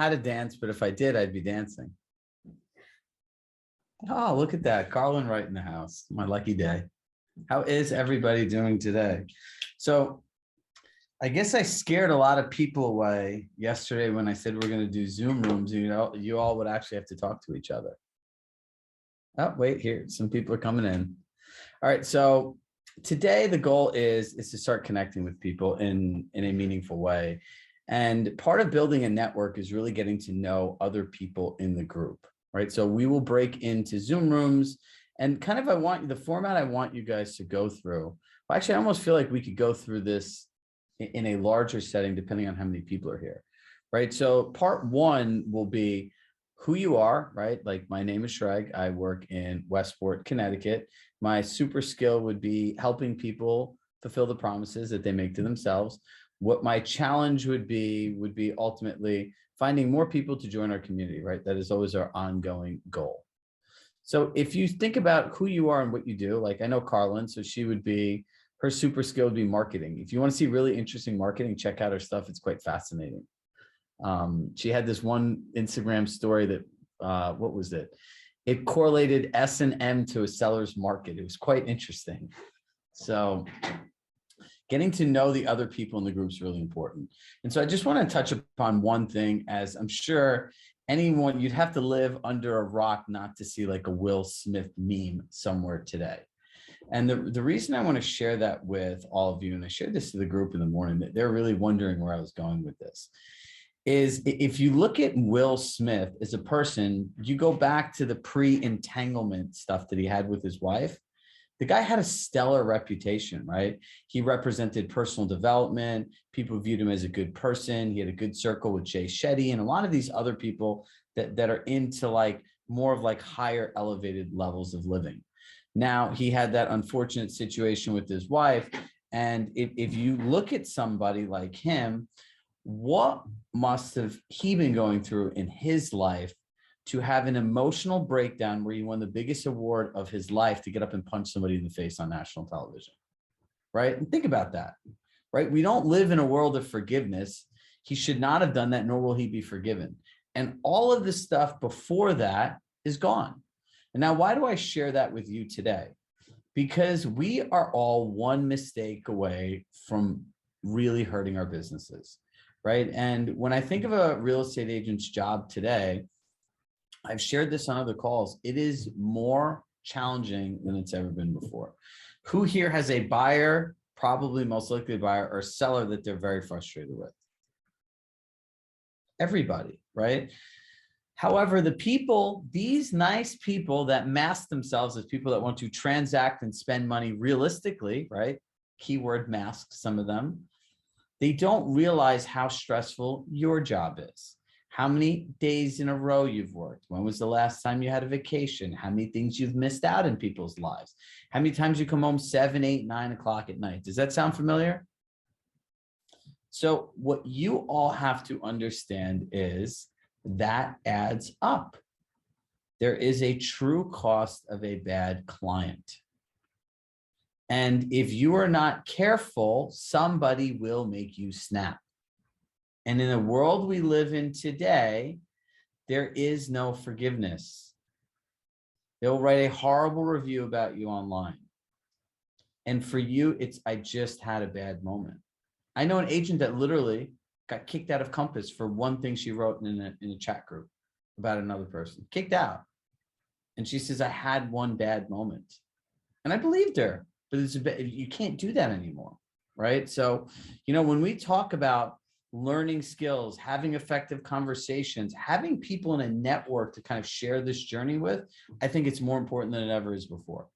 how to dance, but if I did, I'd be dancing. Oh, look at that. Carlin right in the house. My lucky day. How is everybody doing today? So I guess I scared a lot of people away yesterday when I said we're going to do Zoom rooms. You know, you all would actually have to talk to each other. Oh, wait, here. Some people are coming in. All right. So today the goal is to start connecting with people in a meaningful way. And part of building a network is really getting to know other people in the group, right? So we will break into Zoom rooms and kind of the format I want you guys to go through. Well, actually, I almost feel like we could go through this in a larger setting, depending on how many people are here, right? So part one will be who you are, right? Like my name is Chirag. I work in Westport, Connecticut. My super skill would be helping people fulfill the promises that they make to themselves. What my challenge would be ultimately finding more people to join our community, right? That is always our ongoing goal. So if you think about who you are and what you do, like I know Carlin, so her super skill would be marketing. If you want to see really interesting marketing, check out her stuff. It's quite fascinating. She had this one Instagram story that, what was it? It correlated S&M to a seller's market. It was quite interesting. So getting to know the other people in the group is really important. And so I just want to touch upon one thing, as I'm sure you'd have to live under a rock not to see like a Will Smith meme somewhere today. And the reason I want to share that with all of you, and I shared this to the group in the morning, that they're really wondering where I was going with this, is if you look at Will Smith as a person, you go back to the pre-entanglement stuff that he had with his wife. The guy had a stellar reputation, right? He represented personal development. People viewed him as a good person. He had a good circle with Jay Shetty and a lot of these other people that are into like more of like higher elevated levels of living. Now he had that unfortunate situation with his wife. And if you look at somebody like him, what must have he been going through in his life to have an emotional breakdown where he won the biggest award of his life to get up and punch somebody in the face on national television, right? And think about that, right? We don't live in a world of forgiveness. He should not have done that, nor will he be forgiven. And all of the stuff before that is gone. And now, why do I share that with you today? Because we are all one mistake away from really hurting our businesses, right? And when I think of a real estate agent's job today, I've shared this on other calls. It is more challenging than it's ever been before. Who here has a buyer, probably most likely a buyer, or a seller that they're very frustrated with? Everybody, right? However, these nice people that mask themselves as people that want to transact and spend money realistically, right? Keyword mask, some of them. They don't realize how stressful your job is. How many days in a row you've worked? When was the last time you had a vacation? How many things you've missed out in people's lives? How many times you come home 7, 8, 9 o'clock at night? Does that sound familiar? So what you all have to understand is that adds up. There is a true cost of a bad client. And if you are not careful, somebody will make you snap. And in the world we live in today, there is no forgiveness. They'll write a horrible review about you online. And for you, it's, I just had a bad moment. I know an agent that literally got kicked out of Compass for one thing she wrote in a chat group about another person, kicked out. And she says, I had one bad moment. And I believed her, but you can't do that anymore, right? So, when we talk about learning skills, having effective conversations, having people in a network to kind of share this journey with, I think it's more important than it ever is before.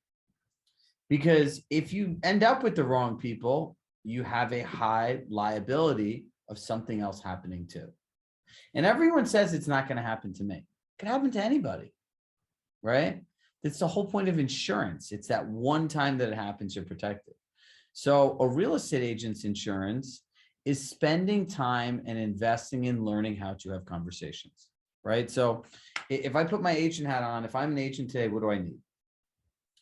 Because if you end up with the wrong people, you have a high liability of something else happening too. And everyone says it's not going to happen to me. It can happen to anybody, right? It's the whole point of insurance. It's that one time that it happens, you're protected. So a real estate agent's insurance is spending time and investing in learning how to have conversations, right? So if I put my agent hat on, if I'm an agent today, what do I need?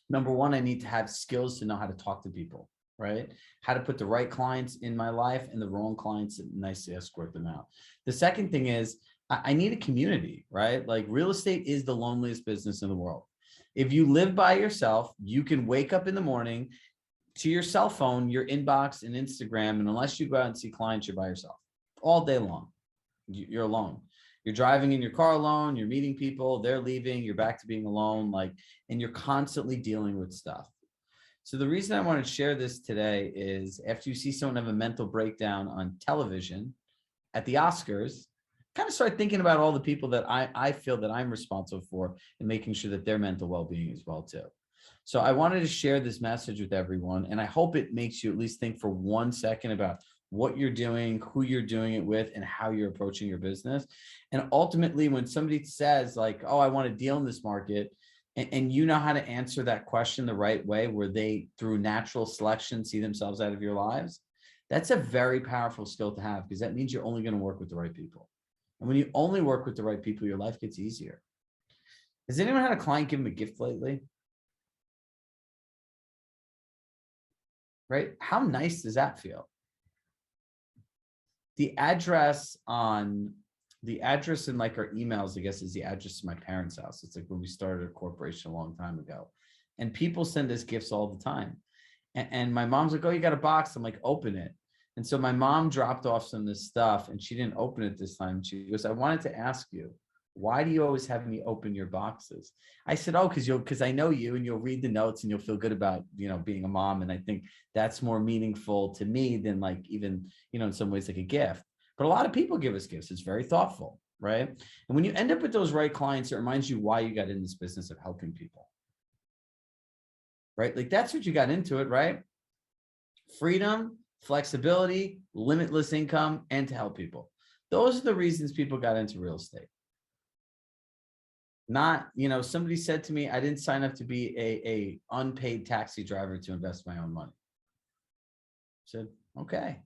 Number one, I need to have skills to know how to talk to people, right? How to put the right clients in my life and the wrong clients and nicely escort them out. The second thing is I need a community, right? Like real estate is the loneliest business in the world. If you live by yourself, you can wake up in the morning to your cell phone, your inbox and Instagram. And unless you go out and see clients, you're by yourself all day long. You're alone. You're driving in your car alone. You're meeting people. They're leaving. You're back to being alone. And you're constantly dealing with stuff. So the reason I want to share this today is after you see someone have a mental breakdown on television at the Oscars, kind of start thinking about all the people that I feel that I'm responsible for and making sure that their mental well-being as well too. So I wanted to share this message with everyone, and I hope it makes you at least think for 1 second about what you're doing, who you're doing it with, and how you're approaching your business. And ultimately, when somebody says like, oh, I want to deal in this market, and you know how to answer that question the right way, where they, through natural selection, see themselves out of your lives, that's a very powerful skill to have, because that means you're only going to work with the right people. And when you only work with the right people, your life gets easier. Has anyone had a client give them a gift lately? Right? How nice does that feel? The address in like our emails, I guess, is the address to my parents' house. It's like when we started a corporation a long time ago. And people send us gifts all the time. And my mom's like, oh, you got a box. I'm like, open it. And so my mom dropped off some of this stuff and she didn't open it this time. She goes, I wanted to ask you, why do you always have me open your boxes? I said, oh, because I know you and you'll read the notes and you'll feel good about, being a mom. And I think that's more meaningful to me than like even, in some ways like a gift. But a lot of people give us gifts. It's very thoughtful, right? And when you end up with those right clients, it reminds you why you got in this business of helping people, right? Like that's what you got into it, right? Freedom, flexibility, limitless income, and to help people. Those are the reasons people got into real estate. Not, somebody said to me, I didn't sign up to be a unpaid taxi driver to invest my own money. I said, okay.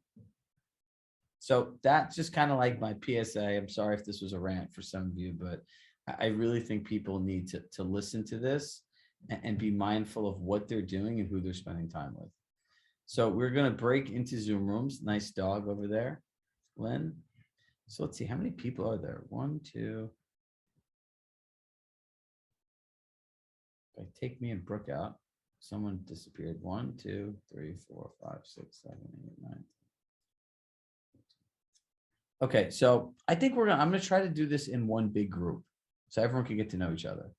So that's just kind of like my PSA. I'm sorry if this was a rant for some of you, but I really think people need to listen to this and be mindful of what they're doing and who they're spending time with. So we're going to break into Zoom rooms. Nice dog over there, Lynn. So let's see, how many people are there? 1, 2. If I take me and Brooke out, someone disappeared. 1, 2, 3, 4, 5, 6, 7, 8, 9. Okay, so I think I'm gonna try to do this in one big group so everyone can get to know each other,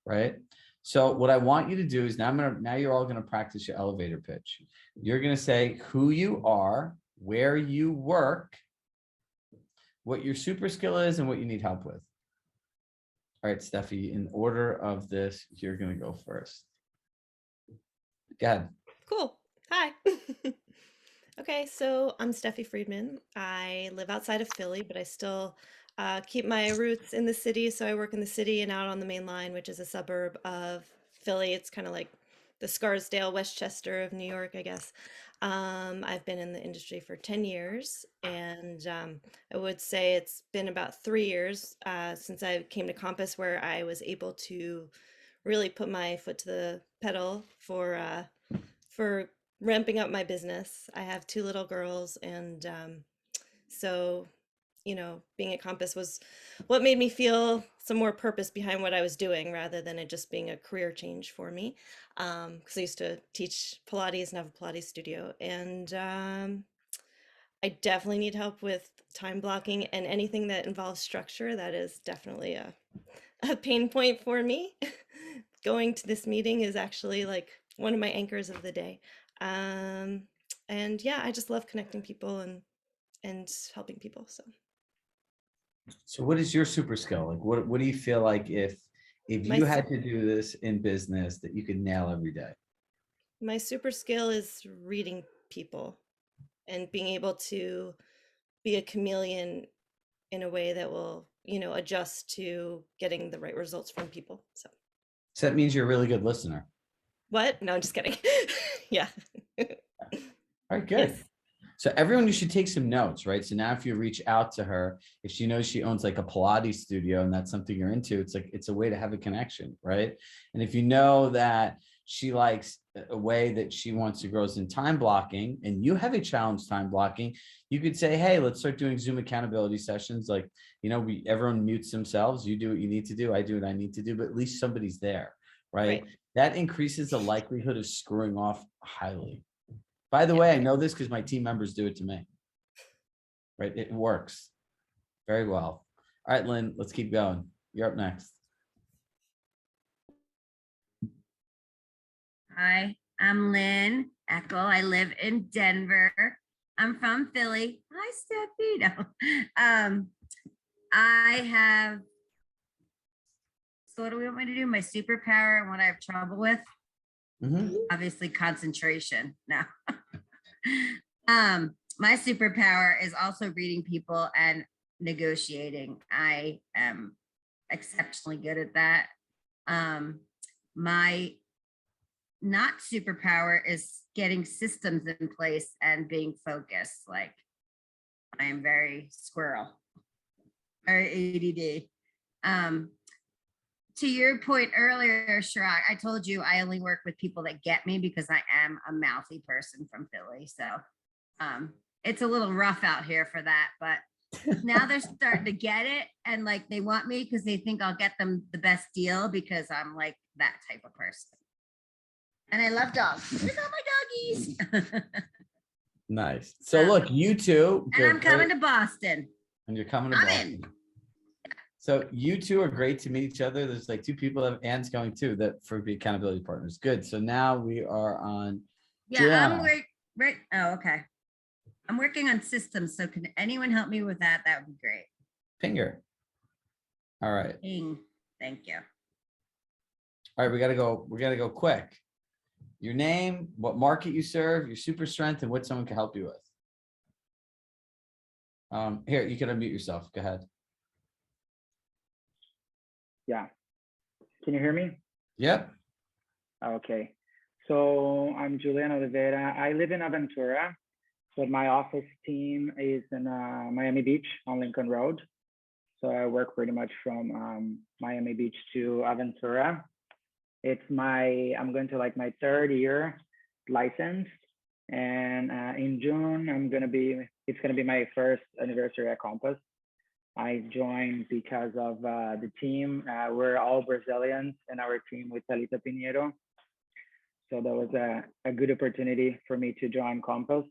right? So what I want you to do is now you're all gonna practice your elevator pitch. You're gonna say who you are, where you work, what your super skill is, and what you need help with. All right, Steffi, in order of this, you're gonna go first. Go ahead. Cool. Hi. Okay, so I'm Steffi Friedman. I live outside of Philly, but I still keep my roots in the city. So I work in the city and out on the main line, which is a suburb of Philly. It's kind of like the Scarsdale, Westchester of New York, I guess. I've been in the industry for 10 years, and I would say it's been about 3 years since I came to Compass, where I was able to really put my foot to the pedal for ramping up my business. I have two little girls, and so being at Compass was what made me feel some more purpose behind what I was doing, rather than it just being a career change for me. Because I used to teach Pilates and have a Pilates studio, and I definitely need help with time blocking and anything that involves structure. That is definitely a pain point for me. Going to this meeting is actually like one of my anchors of the day. Um, and yeah, I just love connecting people and helping people. So what is your super skill? Like what do you feel like if My you had to do this in business that you could nail every day? my super skill is reading people and being able to be a chameleon in a way that will, adjust to getting the right results from people. So that means you're a really good listener. What? No, I'm just kidding. Yeah. All right, good. Yes. So everyone, you should take some notes, right? So now if you reach out to her, if she knows she owns like a Pilates studio and that's something you're into, it's like, it's a way to have a connection, right? And if you know that she likes a way that she wants to grow is in time blocking, and you have a challenge time blocking, you could say, hey, let's start doing Zoom accountability sessions. Like, everyone mutes themselves. You do what you need to do. I do what I need to do, but at least somebody's there, right? That increases the likelihood of screwing off highly. By the way, I know this because my team members do it to me, right? It works very well. All right, Lynn, let's keep going. You're up next. Hi, I'm Lynn Eckel. I live in Denver. I'm from Philly. Hi, Steffi. No. I have, so what do we want me to do? My superpower and what I have trouble with? Obviously concentration. No. My superpower is also reading people and negotiating. I am exceptionally good at that. My not superpower is getting systems in place and being focused. Like, I am very squirrel, very ADD. To your point earlier, Chirag, I told you I only work with people that get me because I am a mouthy person from Philly. So it's a little rough out here for that, but now they're starting to get it, and like they want me because they think I'll get them the best deal because I'm like that type of person. And I love dogs. Look at my doggies. Nice. So look, you two. And I'm coming to Boston. And you're coming to Boston. So you two are great to meet each other. There's like two people that have Anne's going too, that for the accountability partners. Good. So now we are on. Yeah, Juliana. Right. Oh, okay. I'm working on systems. So can anyone help me with that? That would be great. Pinger. All right. Ping. Thank you. All right. We got to go quick. Your name, what market you serve, your super strength, and what someone can help you with. Here, you can unmute yourself. Go ahead. Yeah. Can you hear me? Yep. Okay. So I'm Julian Oliveira. I live in Aventura, but my office team is in Miami Beach on Lincoln Road. So I work pretty much from Miami Beach to Aventura. I'm going to like my 3rd year license. And in June, it's going to be my 1st anniversary at Compass. I joined because of the team. We're all Brazilians in our team with Thalita Pinheiro. So that was a good opportunity for me to join Compass.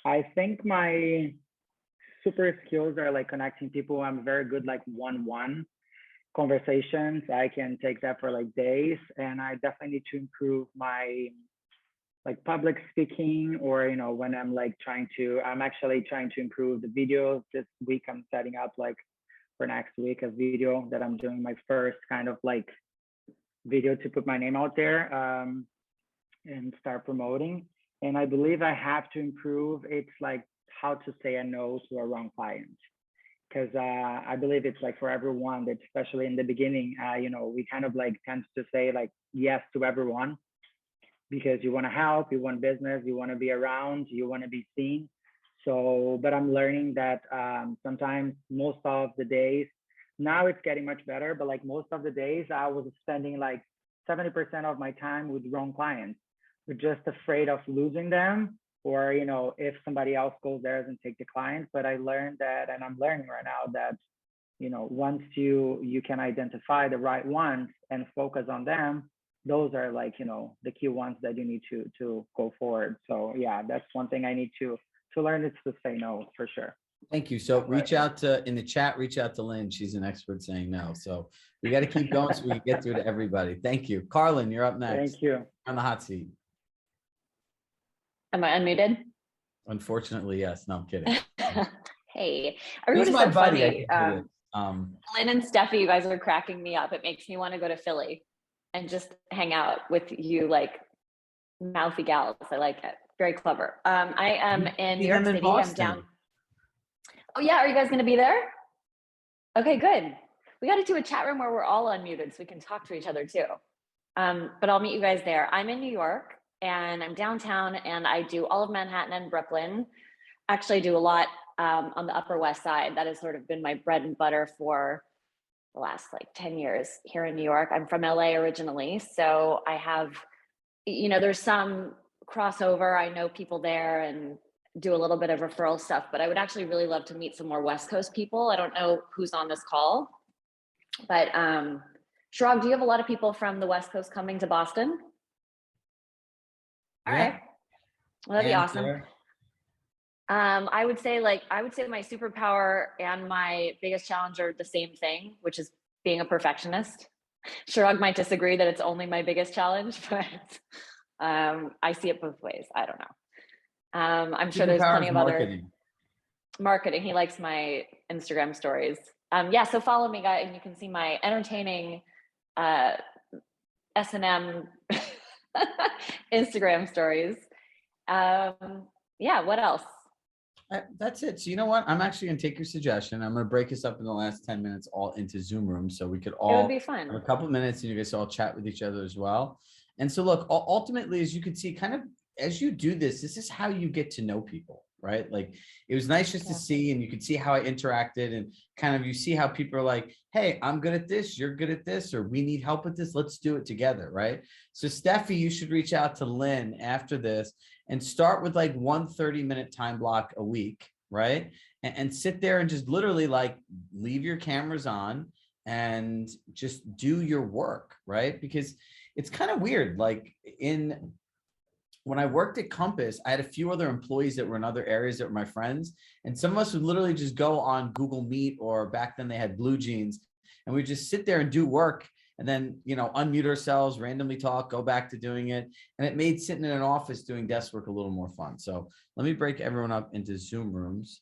I think my super skills are like connecting people. I'm very good like one-on-one conversations. I can take that for like days, and I definitely need to improve my like public speaking, or when I'm actually trying to improve the videos. This week I'm setting up like for next week a video that I'm doing my first kind of like video to put my name out there and start promoting. And I believe I have to improve. It's like how to say a no to a wrong client. Because I believe it's like for everyone, that especially in the beginning, we kind of like tend to say like yes to everyone because you want to help, you want business, you want to be around, you want to be seen. So, but I'm learning that sometimes most of the days, now it's getting much better, but like most of the days I was spending like 70% of my time with wrong clients. We're just afraid of losing them, or if somebody else goes there and take the client. But I learned that, and I'm learning right now that once you can identify the right ones and focus on them, those are like the key ones that you need to go forward. So yeah, that's one thing I need to learn, is to say no, for sure. Thank you. So reach out to, in the chat, reach out to Lynn. She's an expert saying no. So we got to keep going so we can get through to everybody. Thank you. Carlin, you're up next. Thank you. On the hot seat. Am I unmuted? Unfortunately, yes. No, I'm kidding. Hey, He's everybody's my so buddy. funny. Lynn and Steffi, you guys are cracking me up. It makes me want to go to Philly and just hang out with you like mouthy gals. I like it. Very clever. I am in New York City. I'm down. Oh yeah, are you guys going to be there? Okay, good. We got to do a chat room where we're all unmuted so we can talk to each other too. But I'll meet you guys there. I'm in New York and I'm downtown, and I do all of Manhattan and Brooklyn. Actually, I do a lot on the Upper West Side. That has sort of been my bread and butter for the last like 10 years here in New York. I'm from LA originally, so I have you know, there's some crossover. I know people there and do a little bit of referral stuff, but I would actually really love to meet some more West Coast people. I don't know who's on this call, but Chirag, do you have a lot of people from the West Coast coming to Boston? All Yeah. right. Well, that'd be And awesome. Sarah? I would say my superpower and my biggest challenge are the same thing, which is being a perfectionist. Chirag might disagree that it's only my biggest challenge, but I see it both ways. I don't know. I'm sure there's Superpower plenty is of other marketing. marketing. He likes my Instagram stories. Yeah, so follow me, guys, and you can see my entertaining S&M Instagram stories. Yeah, what else? That's it. So you know what? I'm actually going to take your suggestion. I'm going to break us up in the last 10 minutes all into Zoom rooms so we could It would all be have fun. a couple minutes and you guys all chat with each other as well. And so look, ultimately, as you can see, kind of as you do this, this is how you get to know people, right? Like it was nice just to Yeah. see, and you could see how I interacted and kind of you see how people are like, hey, I'm good at this, you're good at this, or we need help with this. Let's do it together, right? So Steffi, you should reach out to Lynn after this and start with like 1 30-minute time block a week, right? And sit there and just literally like leave your cameras on and just do your work, right? Because it's kind of weird. Like when I worked at Compass, I had a few other employees that were in other areas that were my friends. And some of us would literally just go on Google Meet, or back then they had Blue Jeans, and we just sit there and do work and then, you know, unmute ourselves, randomly talk, go back to doing it. And it made sitting in an office doing desk work a little more fun. So let me break everyone up into Zoom rooms.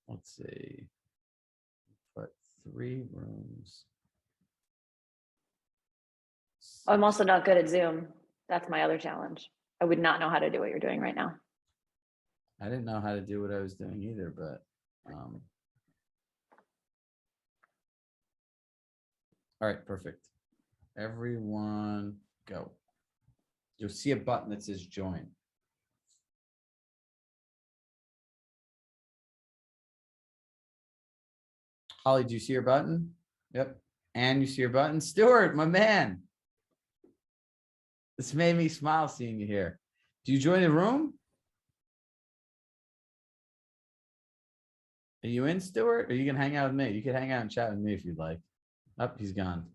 Let's see, put 3 rooms. I'm also not good at Zoom. That's my other challenge. I would not know how to do what you're doing right now. I didn't know how to do what I was doing either, but all right, perfect. Everyone go. You'll see a button that says join. Holly, do you see your button? Yep. And you see your button? Stuart, my man. This made me smile seeing you here. Do you join the room? Are you in, Stuart? Or are you gonna hang out with me? You can hang out and chat with me if you'd like. Oh, he's gone.